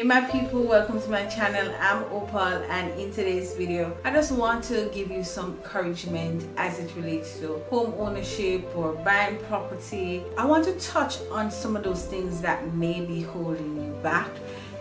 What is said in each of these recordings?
Hey my people, welcome to my channel. I'm Opal, and in today's video I just want to give you some encouragement as it relates to home ownership or buying property. I want to touch on some of those things that may be holding you back,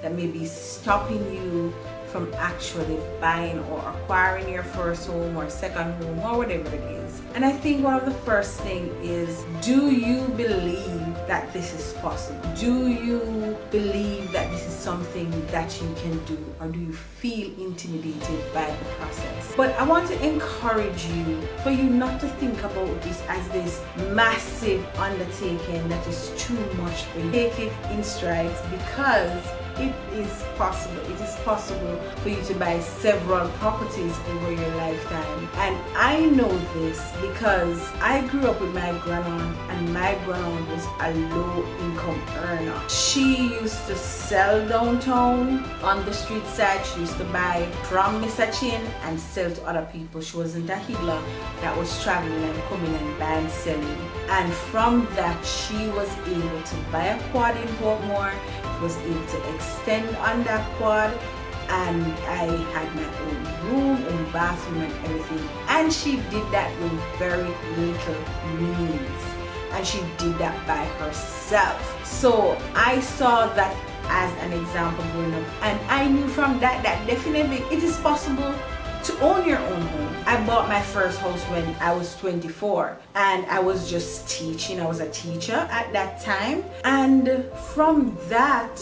that may be stopping you from actually buying or acquiring your first home or second home or whatever it is. And I think one of the first thing is, do you believe that this is possible? Do you believe that this is something that you can do, or do you feel intimidated by the process? But I want to encourage you for you not to think about this as this massive undertaking that is too much for you. Take it in strides, because it is possible. It is possible for you to buy several properties over your lifetime. And I know this because I grew up with my grandma, and my grandma was a low income earner. She used to sell downtown on the street side. She used to buy from Mr. Chin and sell to other people. She wasn't a higgler that was traveling and coming and buying, selling. And from that, she was able to buy a quad in Portmore, was able to extend on that quad, and I had my own room, own bathroom and everything. And she did that with very little means, and she did that by herself. So I saw that as an example growing up, and I knew from that definitely it is possible to own your own home. I bought my first house when I was 24, and I was just teaching. I was a teacher at that time, and from that,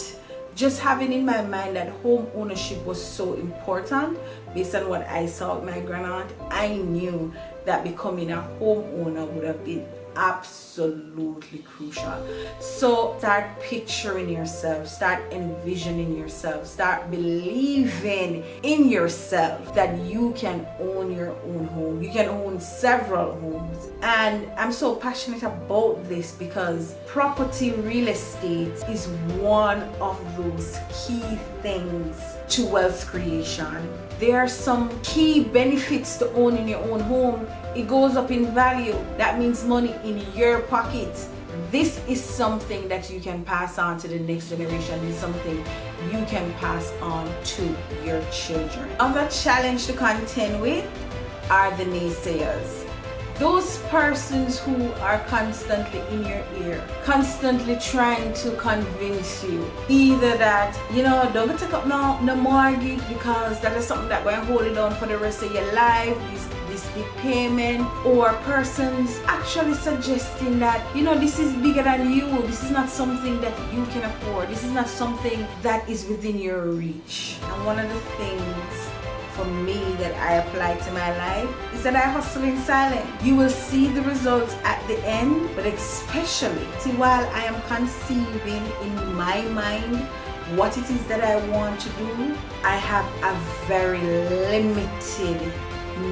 just having in my mind that home ownership was so important based on what I saw with my grandaunt, I knew that becoming a homeowner would have been absolutely crucial. So start picturing yourself, start envisioning yourself, start believing in yourself that you can own your own home. You can own several homes. And I'm so passionate about this because property, real estate is one of those key things to wealth creation. There are some key benefits to owning your own home. It goes up in value. That means money in your pocket. This is something that you can pass on to the next generation. This is something you can pass on to your children. Another challenge to contend with are the naysayers. Those persons who are constantly in your ear, constantly trying to convince you either that, don't take up no mortgage because that is something that will hold it on for the rest of your life, this big payment, or persons actually suggesting that, this is bigger than you, this is not something that you can afford, this is not something that is within your reach. And one of the things for me that I apply to my life is that I hustle in silence. You will see the results at the end, but especially while I am conceiving in my mind what it is that I want to do, I have a very limited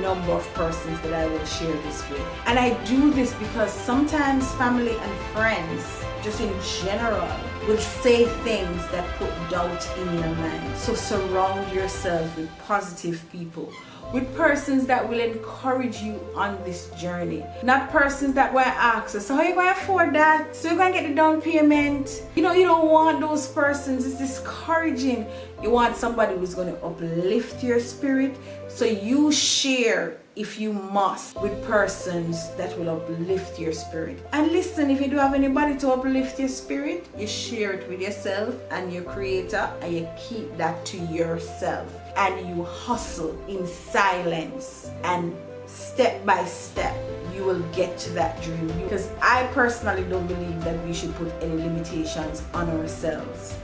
number of persons that I will share this with. And I do this because sometimes family and friends, just in general, will say things that put doubt in your mind. So surround yourself with positive people, with persons that will encourage you on this journey, not persons that will ask us, so how are you going to afford that? So you're going to get the down payment? You don't want those persons. It's discouraging. You want somebody who's going to uplift your spirit. So you share, if you must, with persons that will uplift your spirit. And listen, if you don't have anybody to uplift your spirit, you share it with yourself and your creator, and you keep that to yourself. And you hustle in silence, and step by step you will get to that dream. Because I personally don't believe that we should put any limitations on ourselves.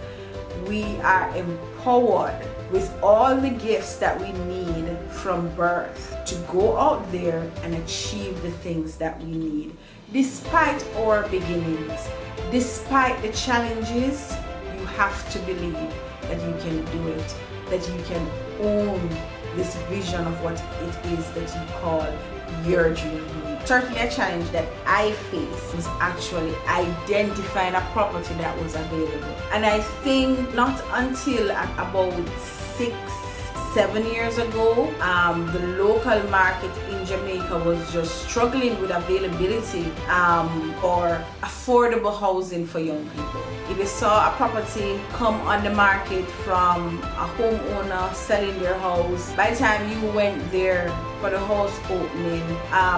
We are empowered with all the gifts that we need from birth to go out there and achieve the things that we need. Despite our beginnings, despite the challenges, you have to believe that you can do it, that you can own this vision of what it is that you call your dream home. Certainly a challenge that I faced was actually identifying a property that was available. And I think not until at about 6, 7 years ago, the local market in Jamaica was just struggling with availability for affordable housing for young people. If you saw a property come on the market from a homeowner selling their house, by the time you went there for the house opening,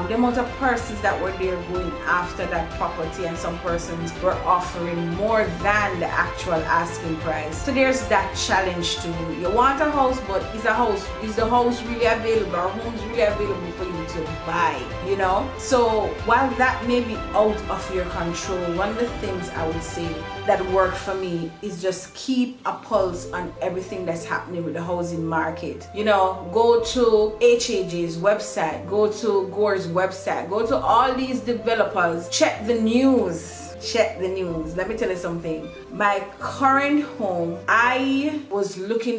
the amount of persons that were there going after that property, and some persons were offering more than the actual asking price. So there's that challenge too. You want a house, but is the house really available? Are homes really available for you to buy? You know? So while that may be out of your control, one of the things I would say that worked for me is just keep a pulse on everything that's happening with the housing market. You know, go to HAG's website, go to Gore's website, go to all these developers, check the news. Check the news. Let me tell you something. My current home, I was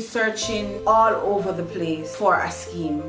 searching all over the place for a scheme,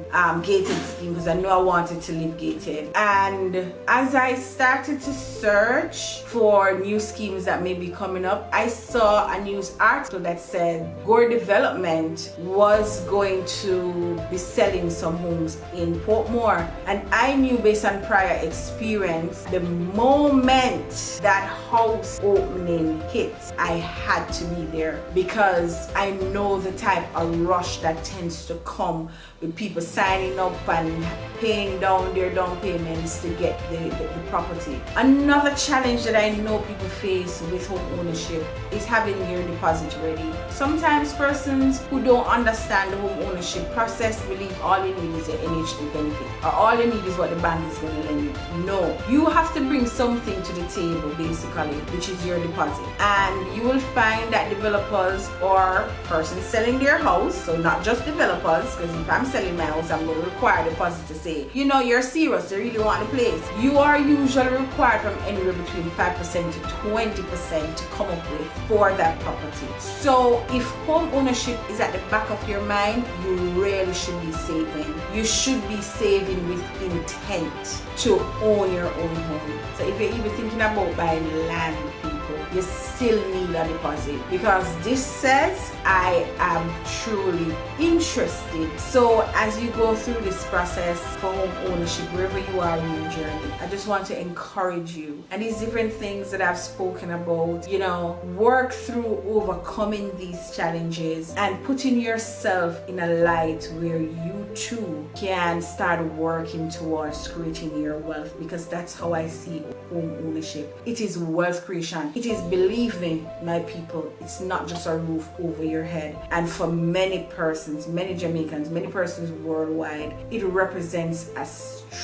gated scheme, because I knew I wanted to live gated. And as I started to search for new schemes that may be coming up, I saw a news article that said Gore Development was going to be selling some homes in Portmore. And I knew, based on prior experience, the moment that house opening hits, I had to be there, because I know the type of rush that tends to come with people signing up and paying down their down payments to get the property. Another challenge that I know people face with home ownership is having your deposit ready. Sometimes persons who don't understand the home ownership process believe all you need is your NHD benefit, or all you need is what the bank is going to lend you. No, you have to bring something to the table, basically, which is your deposit. And you will find that developers or persons selling their house, so not just developers, because if I'm selling my house, I'm going to require a deposit to say, you know, you're serious, you really want the place. You are usually required from anywhere between 5% to 20% to come up with for that property. So if home ownership is at the back of your mind, you really should be saving. You should be saving with intent to own your own home. So if you're even thinking about buying land, people, you still need a deposit, because this says I am truly interested. So as you go through this process for home ownership, wherever you are in your journey, I just want to encourage you, and these different things that I've spoken about, you know, work through overcoming these challenges and putting yourself in a light where you too can start working towards creating your wealth, because that's how I see home ownership. It is wealth creation. It is, believe me, my people, it's not just a roof over your head. And for many persons, many Jamaicans, many persons worldwide, it represents a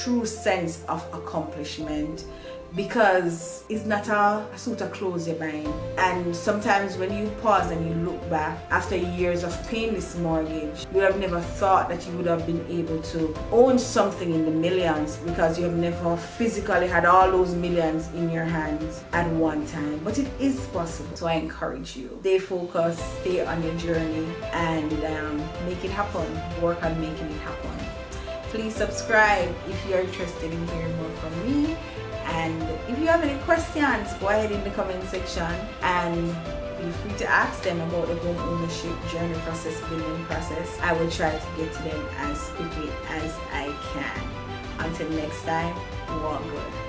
true sense of accomplishment, because it's not a suit of clothes you're buying. And sometimes when you pause and you look back after years of paying this mortgage, you would have never thought that you would have been able to own something in the millions, because you have never physically had all those millions in your hands at one time. But it is possible. So I encourage you, stay focused, stay on your journey, and make it happen. Work on making it happen. Please subscribe if you're interested in hearing more from me. And if you have any questions, go ahead in the comment section and feel free to ask them about the home ownership journey process, building process. I will try to get to them as quickly as I can. Until next time, walk good.